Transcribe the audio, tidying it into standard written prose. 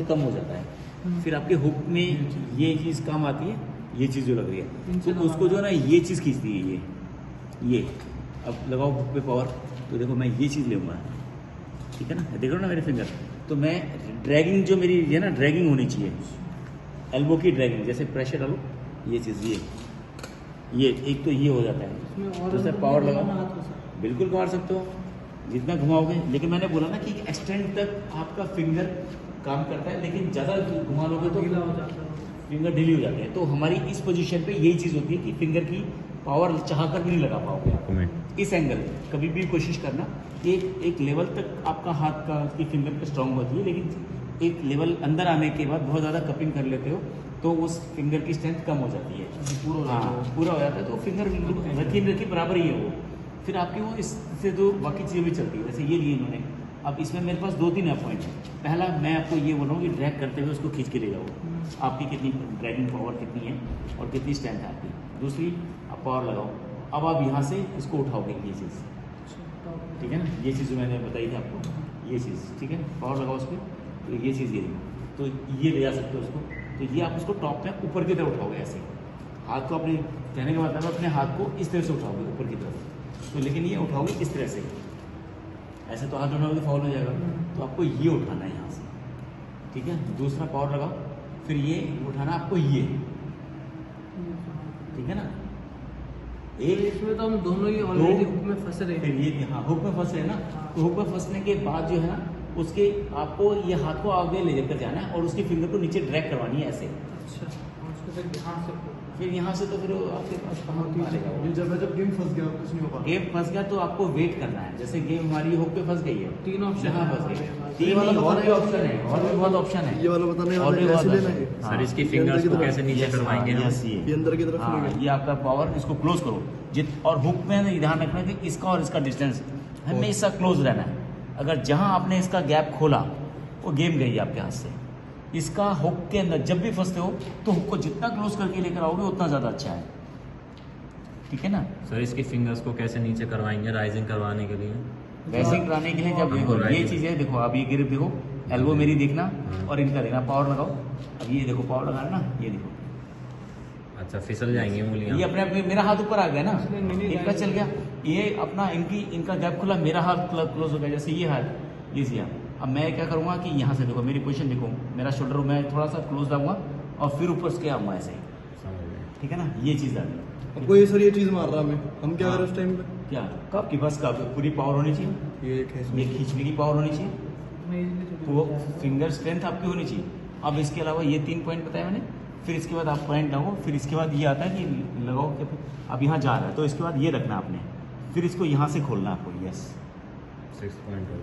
Powerful कम हो जाता है। फिर आपके हुक में ये चीज़ काम आती है, ये चीज़ जो लग रही है तो उसको जो है ना ये चीज़ खींचती है, ये अब लगाओ हुक पे पावर, तो देखो मैं ये चीज़ लूँगा, ठीक है ना, देख रहे हो ना मेरे फिंगर, तो मैं ड्रैगिंग जो मेरी ये ना ड्रैगिंग होनी चाहिए, एल्बो की ड्रैगिंग, जैसे प्रेशर डालो ये चीज़ ये एक तो ये हो जाता है, तो सर पावर लगाओ, बिल्कुल मार सकते हो जितना घुमाओगे, लेकिन मैंने बोला ना कि एक्सटेंड तक आपका फिंगर काम करता है, लेकिन ज़्यादा घुमा लोगे तो फिंगर ढीली हो जाते हैं। तो हमारी इस पोजीशन पे यही चीज़ होती है कि फिंगर की पावर चाह कर भी नहीं लगा पाओगे आप। इस एंगल कभी भी कोशिश करना, एक लेवल तक आपका हाथ का की फिंगर पे स्ट्रांग होती है, लेकिन एक लेवल अंदर आने के बाद बहुत ज़्यादा कपिंग कर लेते हो तो उस फिंगर की स्ट्रेंथ कम हो जाती है, पूरा हो जाता है, तो फिंगर रखी बराबर ही है वो। फिर आपकी वो इससे जो बाकी चीज़ें भी चलती है, जैसे ये लिए इन्होंने, अब इसमें मेरे पास 2-3 पॉइंट है। पहला मैं आपको ये बोल रहा हूँ कि ड्रैग करते हुए उसको खींच के ले जाओ, आपकी कितनी ड्रैगिंग पावर कितनी है और कितनी स्ट्रेंथ है आपकी। दूसरी, आप पावर लगाओ, अब आप यहाँ से इसको उठाओगे, ये चीज़, ठीक है ना, ये चीज़ जो मैंने बताई थी आपको, ये चीज़, ठीक है, पावर लगाओ उस पर, तो ये चीज़ ये देखो, तो ये ले जा सकते हो उसको, तो ये आप उसको टॉप में ऊपर की तरफ उठाओगे, ऐसे हाथ को अपने कहने का मतलब अपने हाथ को इस तरह से उठाओगे ऊपर की तरफ, तो लेकिन ये उठाओगे इस तरह से, ऐसे तो हाथ उठाओगे तो फाउल हो जाएगा, तो आपको ये उठाना है यहाँ से, ठीक है। दूसरा पावर लगाओ, फिर ये उठाना आपको ये, ठीक है ना, एक इसमें तो हम दोनों ही ऑलरेडी हुक में फंस रहे हैं, फिर ये हाँ हुक में फंस रहे हैं ना, तो हुक में फंसने के बाद जो है ना उसके आपको ये हाथ को आगे ले लेकर जाना है और उसकी फिंगर को नीचे ड्रैग करवानी है ऐसे। अच्छा, और उसको फिर यहाँ से फिर यहाँ से तो फिर आपके पास कहाँ मारेगा वो। जब गेम फंस गया कुछ नहीं हो पा रहा, गेम फंस गया तो आपको वेट करना है, जैसे गेम हमारी हुक पे फंस गई है, 3 ऑप्शन यहाँ फंस गई, 3 वाला और भी ऑप्शन है, और भी बहुत ऑप्शन है, ये वाला बताने और भी बहुत लेना है हाँ, सर इसकी फिंगर्स को कैसे नीचे करवाएंगे हम? ये अंदर की तरफ हाँ, खुलेगा। ये आपका पावर, इसको क्लोज करो और हुक में ध्यान रखना है कि इसका और इसका डिस्टेंस हमेशा क्लोज रहना है। अगर जहाँ आपने इसका गैप खोला वो गेम गई आपके हाथ से। इसका हुक के अंदर जब भी फंसते हो तो हुक को जितना क्लोज करके लेकर आओगे उतना ज़्यादा अच्छा है, ठीक है ना। सर इसकी फिंगर्स को कैसे नीचे करवाएंगे राइजिंग करवाने के लिए? वैसे कराने के लिए जब देखो ये चीज़ है, देखो आप ये ग्रिप देखो, एल्बो मेरी देखना और इनका देखना, पावर लगाओ, अब ये देखो पावर लगाना ना, ये देखो अच्छा फिसल जाएंगी उंगलियां, ये अपने मेरा हाथ ऊपर आ गया ना, मिनी इनका चल गया, ये अपना इनका गैप खुला, मेरा हाथ क्लोज हो गया, जैसे ये हाथ ये सिया। अब मैं क्या करूँगा कि यहाँ से देखो मेरी पोजीशन देखो, मेरा शोल्डर मैं थोड़ा सा क्लोज आऊँगा और फिर ऊपर से आऊँगा ऐसे, ठीक है ना, ये चीज़ आ गई। अब कोई सर ये चीज मार रहा हमें, हम क्या करें उस टाइम पे? क्या कब की बस कब पूरी पावर होनी चाहिए, ये ये खींचने की पावर होनी चाहिए, तो फिंगर स्ट्रेंथ आपकी होनी चाहिए। अब इसके अलावा ये 3 पॉइंट बताए मैंने, फिर इसके बाद आप पॉइंट लगाओ, फिर इसके बाद ये आता है कि लगाओ कि अब यहाँ जा रहा है तो इसके बाद ये रखना आपने, फिर इसको यहाँ से खोलना आपको, यस 6 पॉइंट हो गया।